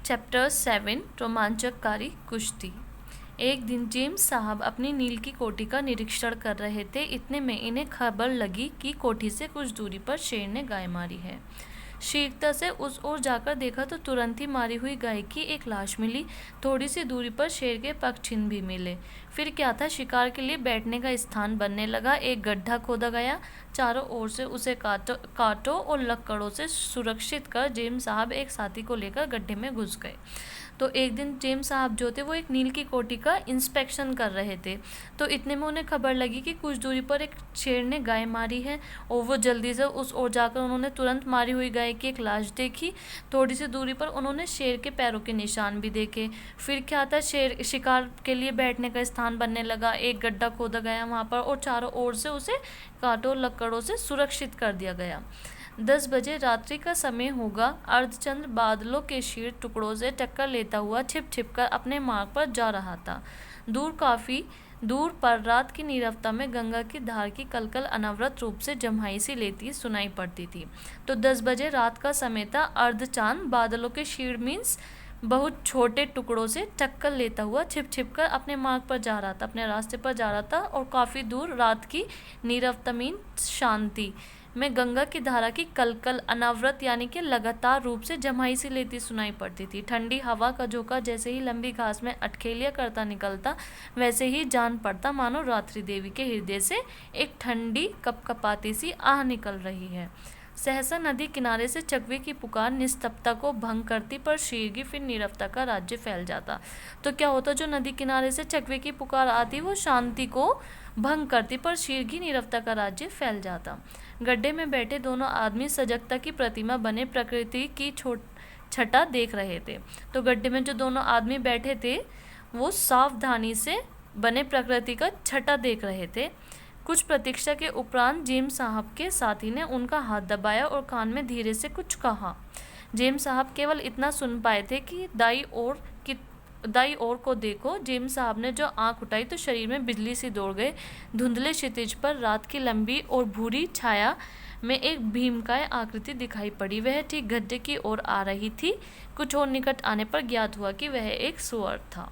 Chapter 7 रोमांचकारी कुश्ती। एक दिन जेम्स साहब अपनी नील की कोठी का निरीक्षण कर रहे थे। इतने में इन्हें खबर लगी कि कोठी से कुछ दूरी पर शेर ने गाय मारी है। शीघ्रता से उस ओर जाकर देखा तो तुरंत ही मारी हुई गाय की एक लाश मिली। थोड़ी सी दूरी पर शेर के पगचिन्ह भी मिले। फिर क्या था, शिकार के लिए बैठने का स्थान बनने लगा। एक गड्ढा खोदा गया। चारों ओर से उसे कांटों और लकड़ों से सुरक्षित कर जेम्स साहब एक साथी को लेकर गड्ढे में घुस गए। तो एक दिन जेम्स साहब जो थे वो एक नील की कोठी का इंस्पेक्शन कर रहे थे। तो इतने में उन्हें खबर लगी कि कुछ दूरी पर एक शेर ने गाय मारी है और वो जल्दी से उस ओर जाकर उन्होंने तुरंत मारी हुई गाय की एक लाश देखी। थोड़ी सी दूरी पर उन्होंने शेर के पैरों के निशान भी देखे। फिर क्या था, शेर शिकार के लिए बैठने का स्थान बनने लगा। एक गड्ढा खोदा गया वहाँ पर और चारों ओर से उसे कांटों लकड़ों से सुरक्षित कर दिया गया। 10 बजे रात्रि का समय होगा। अर्धचंद्र बादलों के शीर टुकड़ों से टक्कर लेता हुआ छिप छिप कर अपने मार्ग पर जा रहा था। काफी दूर पर रात की नीरवता में गंगा की धार की कलकल अनवरत रूप से जम्हाई सी लेती सुनाई पड़ती थी। तो 10 बजे रात का समय था। अर्धचांद बादलों के शीर मीन्स बहुत छोटे टुकड़ों से टक्कर लेता हुआ छिप छिप कर अपने मार्ग पर जा रहा था, अपने रास्ते पर जा रहा था। और काफ़ी दूर रात की नीरवता मीन्स शांति में गंगा की धारा की कलकल अनवरत यानी कि लगातार रूप से जमाई सी लेती सुनाई पड़ती थी। ठंडी हवा का झोंका जैसे ही लंबी घास में अटखेलियां करता निकलता, वैसे ही जान पड़ता मानो रात्रि देवी के हृदय से एक ठंडी कपकपाती सी आह निकल रही है। सहसा नदी किनारे से चकवे की पुकार निस्तब्धता को भंग करती, पर शीघ्र फिर नीरवता का राज्य फैल जाता। तो क्या होता, जो नदी किनारे से चकवे की पुकार आती वो शांति को भंग करती, पर शीघ्र नीरवता का राज्य फैल जाता। गड्ढे में बैठे दोनों आदमी सजगता की प्रतिमा बने प्रकृति की छटा देख रहे थे। तो गड्ढे में जो दोनों आदमी बैठे थे वो सावधानी से बने प्रकृति का छटा देख रहे थे। कुछ प्रतीक्षा के उपरांत जेम्स साहब के साथी ने उनका हाथ दबाया और कान में धीरे से कुछ कहा। जेम्स साहब केवल इतना सुन पाए थे कि दाई ओर को देखो। जेम्स साहब ने जो आंख उठाई तो शरीर में बिजली सी दौड़ गई। धुंधले क्षितिज पर रात की लंबी और भूरी छाया में एक भीमकाय आकृति दिखाई पड़ी। वह ठीक गड्ढे की ओर आ रही थी। कुछ और निकट आने पर ज्ञात हुआ कि वह एक सुअर था।